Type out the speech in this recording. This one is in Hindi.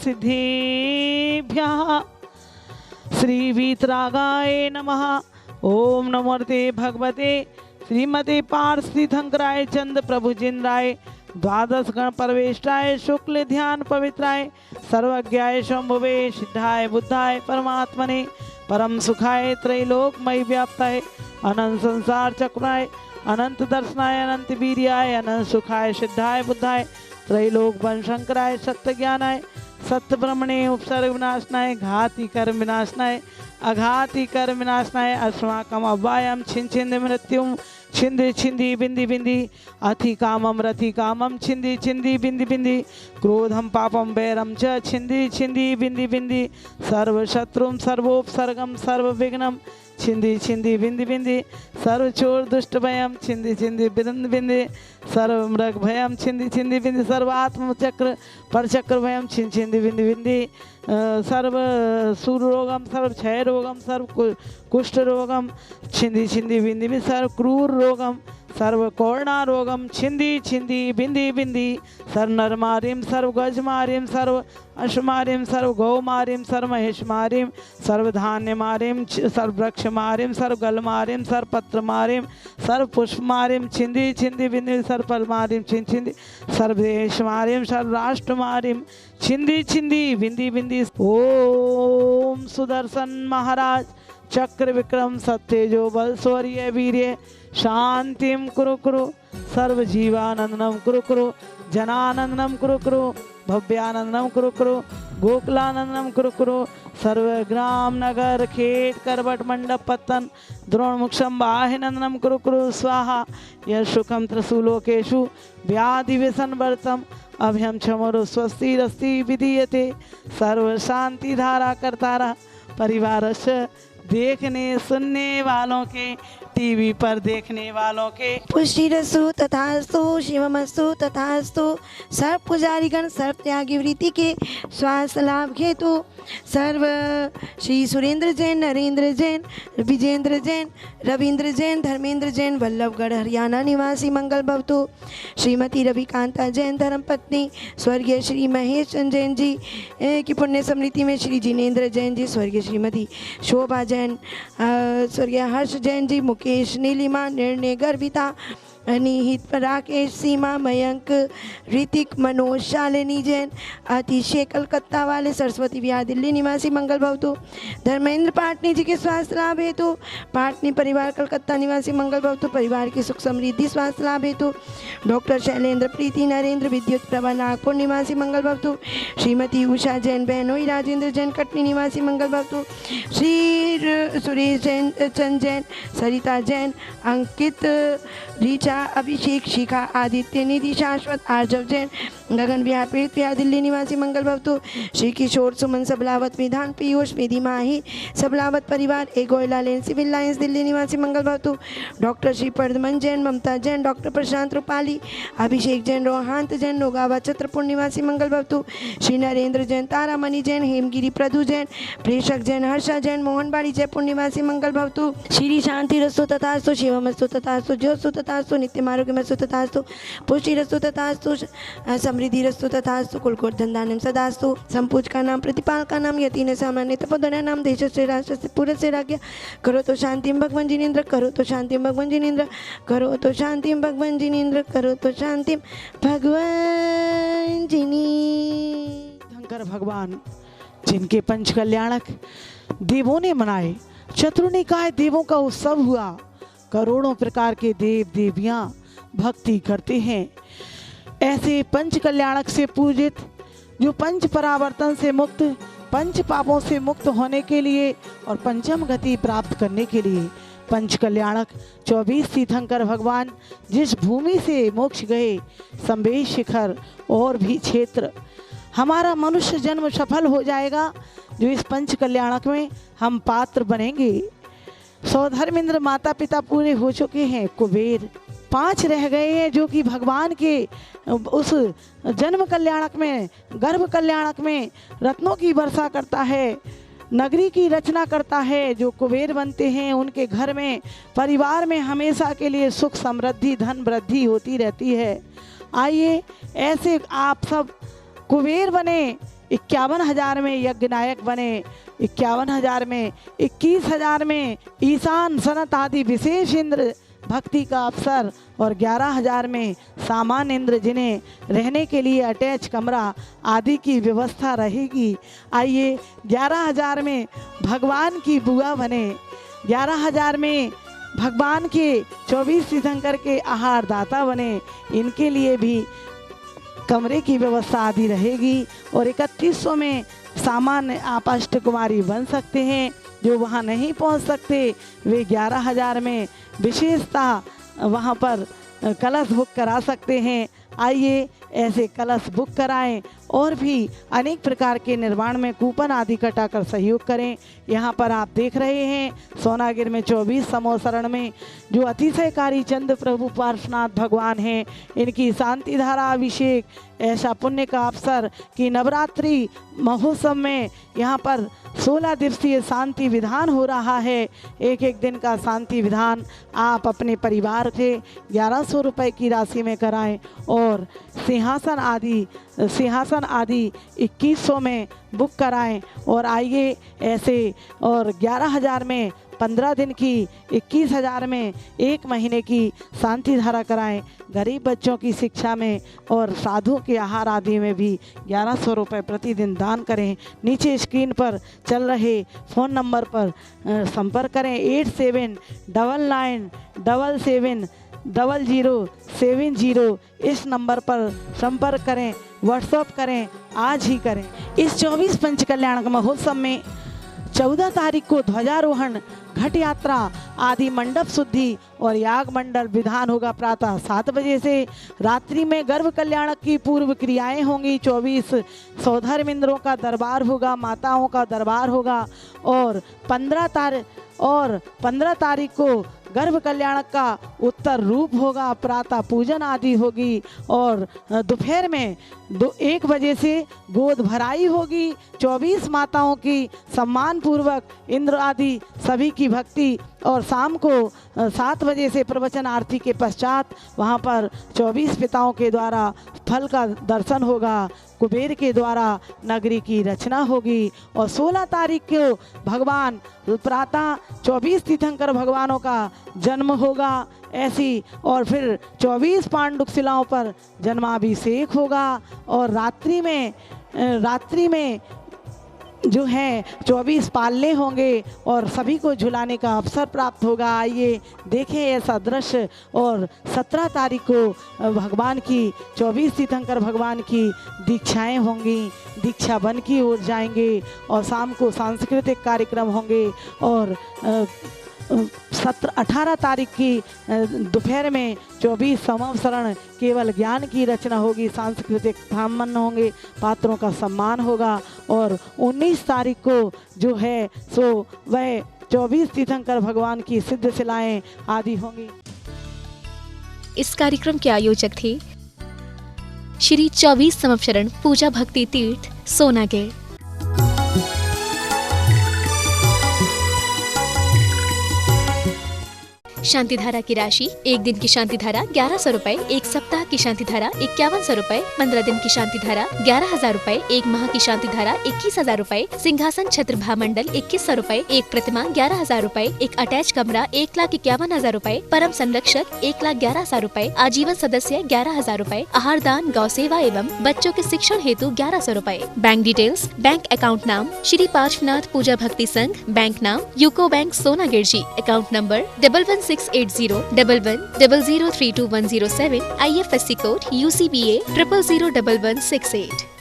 सिद्धिभ्यः श्री वीतरागाय नमः। ओम नमोते भगवते श्रीमते पार्थिथंकराय चंद प्रभुजिंद्राय द्वादश गण परवेष्टाय शुक्ल ध्यान पवित्राय सर्वज्ञाय शंभुवे सिद्धाय बुद्धाय परमात्मने परम सुखाय त्रैलोकमय व्याप्ताय अनंत संसार चक्राय अनंत दर्शनाय अनंत वीर्याय अनंत सुखाय सिद्धाय बुद्धाय त्रैलोक वंशंकराय सत्य ज्ञानाय सत्य ब्रह्मणे उपसर्ग विनाशनाय घाति कर्म विनाशनाय अघाति कर्म विनाशनाय अस्माकम अव्वायम छिन छिंद मृत्युम छिंदी छिंदी बिंदी बिंदी अति कामम रति कामम छिंदी छिंदी बिंदी बिंदी क्रोधम पापम वैरम च छिंदी छिंदी बिंदी बिंदी सर्व शत्रुम सर्वोपसर्गम सर्व विघ्नम छिंदी छिंदी बिंदी बिंदी सर्व चोर दुष्ट भयम छिंदी छिंदी बिंदी बिंदी सर्व मृग भयम छिंदी छिंदी बिंदी सर्व आत्म चक्र पर चक्र भयम छिन छिंदी बिंदी बिंदी सर्व सूर रोगम सर्व क्षय रोगम सर्व कुष्ठ रोगम छिंदी छिंदी बिंदी बिंदी सर्व क्रूर रोगम सर्व कोर्णा रोगम छिंदी छिंदी बिंदी बिंदी सर्व नरमारिम सर्व गजमारिम सर्व अश्मारिम सर्व गौमारिम सर्व महेशमारिम सर्व धान्य मारिम सर्व वृक्ष मारिम सर्व गल मारिम सर्व पत्र मारिम सर्व पुष्प मारिम छिंदी छिंदी बिंदी सर्व फल मारिम छिन छिंदी सर्व देश मारिम सर्व राष्ट्र मारिम छिंदी छिंदी बिंदी बिंदी। ओम सुदर्शन महाराज चक्र विक्रम सत्यजो बल शौर्य वीर्य शांतिम कुरु कुरु सर्व जीवानंदनम कुरु कुरु जनानंदनम कुरु कुरु भव्यानंदनम कुरु कुरु गोकुलानंदनम कुरु कुरु सर्व ग्राम नगर खेत करवट मंडप पत्तन द्रोणमुक्षम बाहिनंदनम कुरु कुरु स्वाहा यशुकम त्रिशूलोकेशु व्याधि व्यसन वर्तम अभ्यम क्षमरो स्वस्ति रस्ति विधीयते सर्व शांति धारा करतारा परिवार से देखने सुनने वालों के टीवी पर देखने वालों के पुष्टिरस्तु तथास्तु शिवमस्तु तथास्तु सर्व पुजारीगण सर्व त्यागी वृत्ति के स्वास्थ्य लाभ हेतु सर्व श्री सुरेंद्र जैन नरेंद्र जैन विजेंद्र जैन रविंद्र जैन धर्मेंद्र जैन वल्लभगढ़ हरियाणा निवासी मंगल भवतु। श्रीमती रविकांता जैन धर्मपत्नी स्वर्गीय श्री महेश चंद जैन जी की पुण्य स्मृति में श्री जिनेन्द्र जैन जी स्वर्गीय श्रीमती शोभा जैन स्वर्गीय हर्ष जैन जी मुकेश नीलिमा निर्णय गर्भिता निहित राकेश सीमा मयंक ऋतिक मनोज शालिनी जैन अतिशय कलकत्ता वाले सरस्वती विहार दिल्ली निवासी मंगल भवतु। धर्मेंद्र पाटनी जी के स्वास्थ्य लाभ हेतु पाटनी परिवार कलकत्ता निवासी मंगल भवतु परिवार की सुख समृद्धि स्वास्थ्य लाभ हेतु डॉक्टर शैलेंद्र प्रीति नरेंद्र विद्युत प्रभा नागपुर निवासी मंगल भवतु। श्रीमती उषा जैन बहनोई राजेंद्र जैन कटनी निवासी मंगल भवतु। श्री सुरेश जैन चंद जैन सरिता जैन अंकित रीचा अभिषेक शिखा आदित्य निधि शाश्वत आर्जव जैन गगन विहार पीड़ित विहार दिल्ली निवासी मंगल भवतु। श्री किशोर सुमन सबलावत विधान पीयूष विधि माही सबलावत परिवार ए गोयला लेन सिविल लाइन्स दिल्ली निवासी मंगल भवतु। डॉक्टर श्री प्रदमन जैन ममता जैन डॉक्टर प्रशांत रूपाली अभिषेक जैन रोहांत जैन नोगावा छत्रपुर निवासी मंगल भवतु। श्री नरेंद्र जैन तारामणि जैन हेमगिरी प्रधु जैन प्रेषक जैन हर्षा जैन मोहनबाड़ी जयपुर निवासी मंगल भवतु। श्री शांति रस्तु तथास्तु शिवमस्तु तथास्तु ज्योस्तु तथास्तु नित्यम आरोग्यमस्तु तथास्तु पुष्टि रस्तु तथास्तु समृद्धि रस्तु तथास्तु कुलकोट धंधानम सदास्तु संपूज का नाम प्रतिपाल का नाम यतीन सामान्य तपोधन नाम देश से राष्ट्र से पूरे से राज्य करो तो शांति भगवान जिनेन्द्र करो तो शांति भगवान जिनेन्द्र करो तो शांति भगवान जिनेन्द्र करो तो शांति भगवान जिनेन्द्र। शंकर भगवान जिनके पंच कल्याणक देवों ने मनाए चतुर्निकाय देवों का उत्सव हुआ। करोड़ों प्रकार के देव देवियां भक्ति करते हैं। ऐसे पंच कल्याणक से पूजित जो पंच परावर्तन से मुक्त पंच पापों से मुक्त होने के लिए और पंचम गति प्राप्त करने के लिए पंच कल्याणक 24 तीर्थंकर भगवान जिस भूमि से मोक्ष गए संवेश शिखर और भी क्षेत्र हमारा मनुष्य जन्म सफल हो जाएगा जो इस पंच कल्याणक में हम पात्र बनेंगे। सौधर्मेंद्र माता पिता पूरे हो चुके हैं। कुबेर 5 रह गए हैं जो कि भगवान के उस जन्म कल्याणक में गर्भ कल्याणक में रत्नों की वर्षा करता है नगरी की रचना करता है। जो कुबेर बनते हैं उनके घर में परिवार में हमेशा के लिए सुख समृद्धि धन वृद्धि होती रहती है। आइए ऐसे आप सब कुबेर बने 51,000 में यज्ञ नायक बने, 51,000 में, 21,000 में ईशान सनत आदि विशेष इंद्र भक्ति का अवसर और 11,000 में सामान्य इंद्र जिन्हें रहने के लिए अटैच कमरा आदि की व्यवस्था रहेगी। आइए 11,000 में भगवान की बुआ बने, 11,000 में भगवान के 24 तीर्थंकर के आहार दाता बने, इनके लिए भी कमरे की व्यवस्था आदि रहेगी। और 3100 में सामान्य आप अष्ट कुमारी बन सकते हैं। जो वहाँ नहीं पहुँच सकते वे 11,000 में विशेषता वहाँ पर कलश बुक करा सकते हैं। आइए ऐसे कलश बुक कराएं और भी अनेक प्रकार के निर्माण में कूपन आदि कटाकर सहयोग करें। यहाँ पर आप देख रहे हैं सोनागिर में 24 समोसरण में जो अतिशयकारी चंद्र प्रभु पार्श्वनाथ भगवान हैं, इनकी शांति धारा अभिषेक ऐसा पुण्य का अवसर कि नवरात्रि महोत्सव में यहाँ पर 16 दिवसीय शांति विधान हो रहा है। एक एक दिन का शांति विधान आप अपने परिवार से 1100 रुपये की राशि में कराएं और सिंहासन आदि 2100 में बुक कराएं। और आइए ऐसे और 11,000 में 15 दिन की, 21,000 में 1 महीने की शांति धारा कराएं। गरीब बच्चों की शिक्षा में और साधुओं के आहार आदि में भी 1100 रुपये प्रतिदिन दान करें। नीचे स्क्रीन पर चल रहे फ़ोन नंबर पर संपर्क करें 8799770070। इस नंबर पर संपर्क करें, व्हाट्सएप करें, आज ही करें। इस 24 पंचकल्याण महोत्सव में 14 तारीख को ध्वजारोहण, घट यात्रा आदि मंडप शुद्धि और याग मंडल विधान होगा प्रातः 7 बजे से। रात्रि में गर्भ कल्याणक की पूर्व क्रियाएं होंगी। 24 सौधर्म इंद्रों का दरबार होगा, माताओं का दरबार होगा और 15 तारीख को गर्भ कल्याणक का उत्तर रूप होगा, प्रातः पूजन आदि होगी और दोपहर में 1 बजे से गोद भराई होगी। 24 माताओं की सम्मान पूर्वक इंद्र आदि सभी की भक्ति और शाम को 7 बजे से प्रवचन आरती के पश्चात वहाँ पर 24 पिताओं के द्वारा फल का दर्शन होगा। कुबेर के द्वारा नगरी की रचना होगी और 16 तारीख को भगवान प्रातः 24 तीर्थंकर भगवानों का जन्म होगा ऐसी। और फिर 24 पांडुक शिलाओं पर जन्माभिषेक होगा और रात्रि में जो है 24 पालने होंगे और सभी को झुलाने का अवसर प्राप्त होगा। आइए देखें ऐसा दृश्य। और 17 तारीख को भगवान की 24 तीर्थंकर भगवान की दीक्षाएं होंगी, दीक्षा वन की ओर जाएंगे और शाम को सांस्कृतिक कार्यक्रम होंगे। और 18 तारीख की दोपहर में 24 संवत्सरण केवल ज्ञान की रचना होगी, सांस्कृतिक ब्राह्मण होंगे, पात्रों का सम्मान होगा। और 19 तारीख को जो है सो वह 24 तीर्थंकर भगवान की सिद्ध शिलाएं आदि होंगी। इस कार्यक्रम के आयोजक थे श्री 24 संवत्सरण पूजा भक्ति तीर्थ सोनागिर। शांति धारा की राशि 1 दिन की शांति धारा 1100 रुपए, 1 सप्ताह की शांति धारा 5100 रुपए, 15 दिन की शांति धारा 11,000 रुपए, 1 माह की शांति धारा 21,000 रुपए, सिंहासन छत्र भामंडल 2100 रुपए, 1 प्रतिमा 11,000 रुपए, 1 अटैच कमरा 1,51,000 रुपए, परम संरक्षक 1,11,000 रुपए, आजीवन सदस्य 11,000 रुपए, आहार दान, गौ सेवा एवं बच्चों के शिक्षण हेतु 1100 रुपए। बैंक डिटेल्स, बैंक अकाउंट नाम श्री पार्श्वनाथ पूजा भक्ति संघ, बैंक नाम UCO bank Sonagir ji, account number 11601100321007, IFSC code UCBA 00011168।